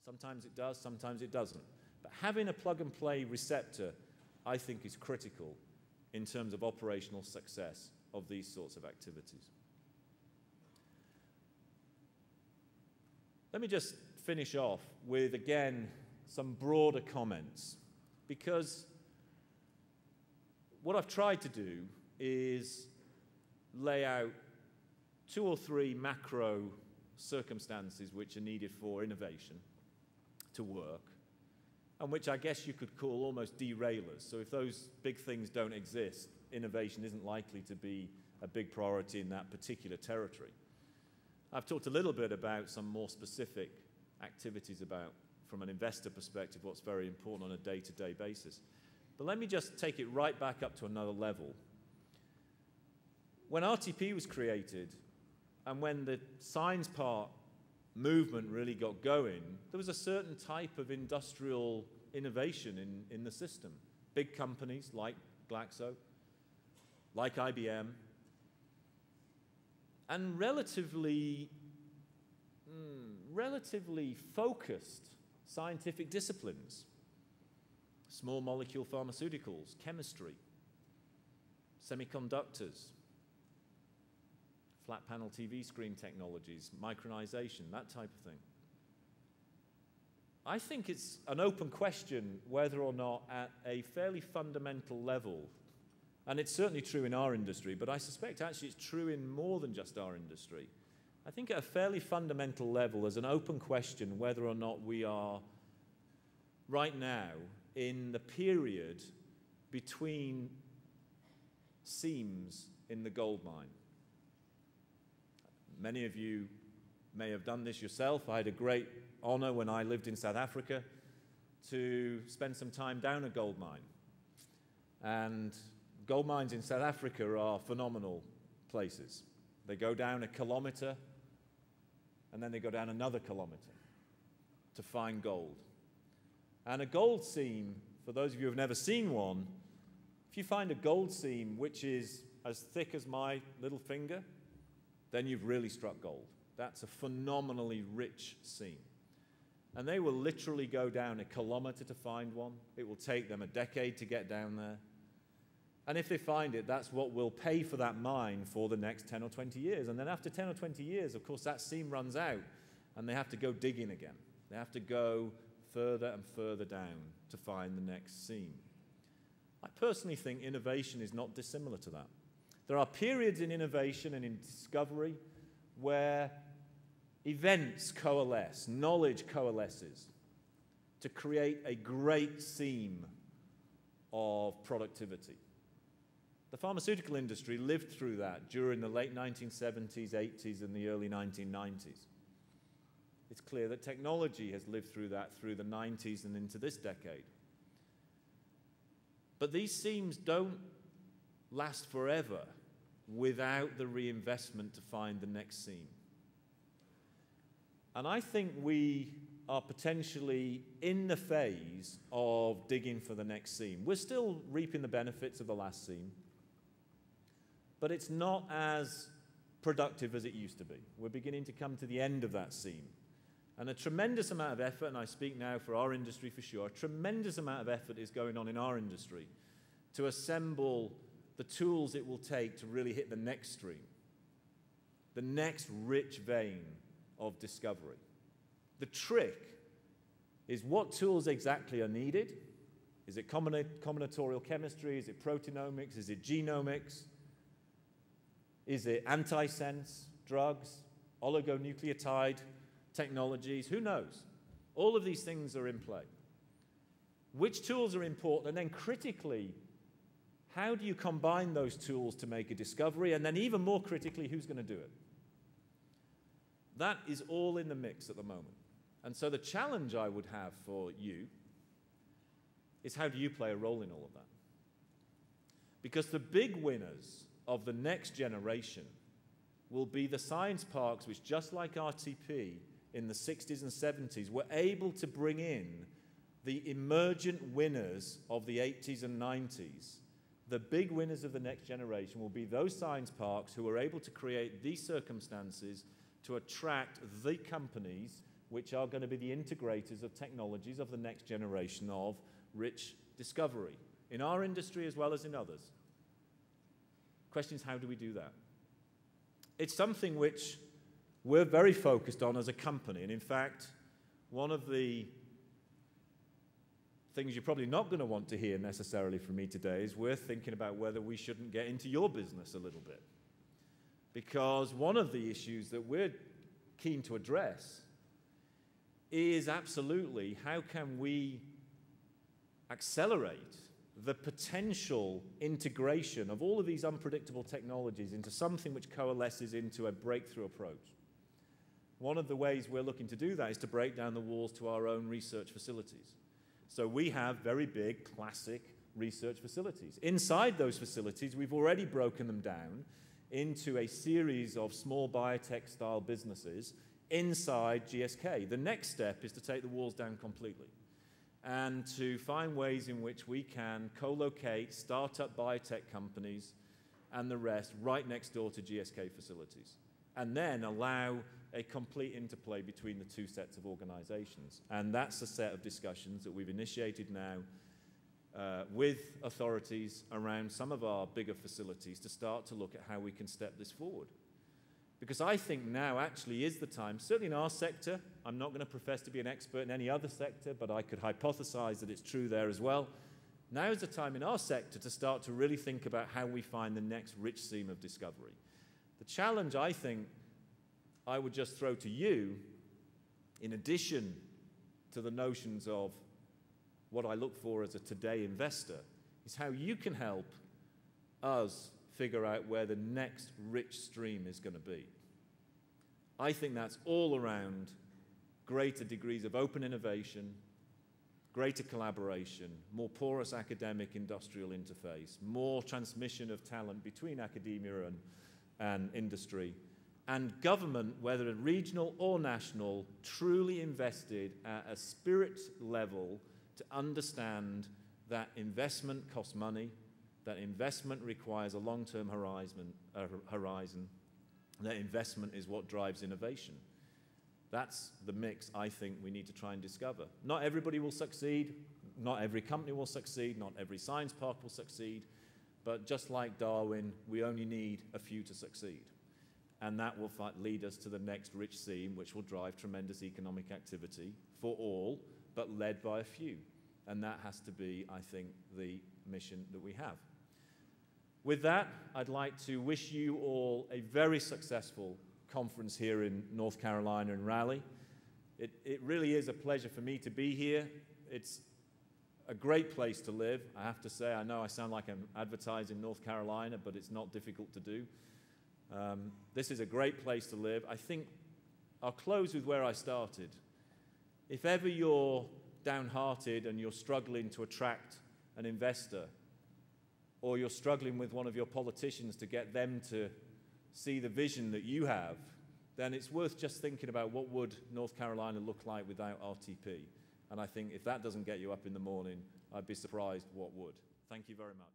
Sometimes it does, sometimes it doesn't. But having a plug-and-play receptor, I think, is critical in terms of operational success of these sorts of activities. Let me just finish off with, again, some broader comments, because what I've tried to do is lay out 2 or 3 macro circumstances which are needed for innovation to work, and which I guess you could call almost derailers. So if those big things don't exist, innovation isn't likely to be a big priority in that particular territory. I've talked a little bit about some more specific activities about, from an investor perspective, what's very important on a day-to-day basis. But let me just take it right back up to another level. When RTP was created, and when the science part movement really got going, there was a certain type of industrial innovation in the system. Big companies like Glaxo, like IBM, and relatively focused scientific disciplines. Small molecule pharmaceuticals, chemistry, semiconductors, flat panel TV screen technologies, micronization, that type of thing. I think it's an open question whether or not at a fairly fundamental level, and it's certainly true in our industry, but I suspect actually it's true in more than just our industry. I think at a fairly fundamental level, there's an open question whether or not we are right now in the period between seams in the gold mine. Many of you may have done this yourself. I had a great honor when I lived in South Africa to spend some time down a gold mine. And gold mines in South Africa are phenomenal places. They go down 1 kilometer, and then they go down another kilometer to find gold. And a gold seam, for those of you who have never seen one, if you find a gold seam which is as thick as my little finger, then you've really struck gold. That's a phenomenally rich seam. And they will literally go down 1 kilometer to find one. It will take them a decade to get down there. And if they find it, that's what will pay for that mine for the next 10 or 20 years. And then after 10 or 20 years, of course, that seam runs out, and they have to go digging again. They have to go further and further down to find the next seam. I personally think innovation is not dissimilar to that. There are periods in innovation and in discovery where events coalesce, knowledge coalesces to create a great seam of productivity. The pharmaceutical industry lived through that during the late 1970s, 80s, and the early 1990s. It's clear that technology has lived through that through the 90s and into this decade. But these seams don't last forever without the reinvestment to find the next seam. And I think we are potentially in the phase of digging for the next seam. We're still reaping the benefits of the last seam, but it's not as productive as it used to be. We're beginning to come to the end of that seam. And a tremendous amount of effort, and I speak now for our industry for sure, a tremendous amount of effort is going on in our industry to assemble the tools it will take to really hit the next stream, the next rich vein of discovery. The trick is what tools exactly are needed. Is it combinatorial chemistry? Is it proteomics? Is it genomics? Is it antisense drugs, oligonucleotide technologies? Who knows? All of these things are in play. Which tools are important? And then critically, how do you combine those tools to make a discovery? And then even more critically, who's going to do it? That is all in the mix at the moment. And so the challenge I would have for you is how do you play a role in all of that? Because the big winners of the next generation will be the science parks which, just like RTP in the 60s and 70s, were able to bring in the emergent winners of the 80s and 90s. The big winners of the next generation will be those science parks who are able to create these circumstances to attract the companies which are going to be the integrators of technologies of the next generation of rich discovery, in our industry as well as in others. Question is, how do we do that? It's something which we're very focused on as a company, and in fact, one of the things you're probably not going to want to hear necessarily from me today is we're thinking about whether we shouldn't get into your business a little bit. Because one of the issues that we're keen to address is absolutely how can we accelerate the potential integration of all of these unpredictable technologies into something which coalesces into a breakthrough approach. One of the ways we're looking to do that is to break down the walls to our own research facilities. So we have very big, classic research facilities. Inside those facilities, we've already broken them down into a series of small biotech-style businesses inside GSK. The next step is to take the walls down completely and to find ways in which we can co-locate startup biotech companies and the rest right next door to GSK facilities, and then allow a complete interplay between the two sets of organizations. And that's a set of discussions that we've initiated now with authorities around some of our bigger facilities to start to look at how we can step this forward. Because I think now actually is the time, certainly in our sector, I'm not going to profess to be an expert in any other sector, but I could hypothesize that it's true there as well. Now is the time in our sector to start to really think about how we find the next rich seam of discovery. The challenge, I think, I would just throw to you, in addition to the notions of what I look for as a today investor, is how you can help us figure out where the next rich stream is going to be. I think that's all around greater degrees of open innovation, greater collaboration, more porous academic-industrial interface, more transmission of talent between academia and industry, and government, whether regional or national, truly invested at a spirit level to understand that investment costs money, that investment requires a long-term horizon, that investment is what drives innovation. That's the mix I think we need to try and discover. Not everybody will succeed, not every company will succeed, not every science park will succeed, but just like Darwin, we only need a few to succeed. And that will lead us to the next rich seam, which will drive tremendous economic activity for all, but led by a few. And that has to be, I think, the mission that we have. With that, I'd like to wish you all a very successful conference here in North Carolina in Raleigh. It really is a pleasure for me to be here. It's a great place to live, I have to say. I know I sound like I'm advertising North Carolina, but it's not difficult to do. This is a great place to live. I think I'll close with where I started. If ever you're downhearted and you're struggling to attract an investor, or you're struggling with one of your politicians to get them to see the vision that you have, then it's worth just thinking about what would North Carolina look like without RTP. And I think if that doesn't get you up in the morning, I'd be surprised what would. Thank you very much.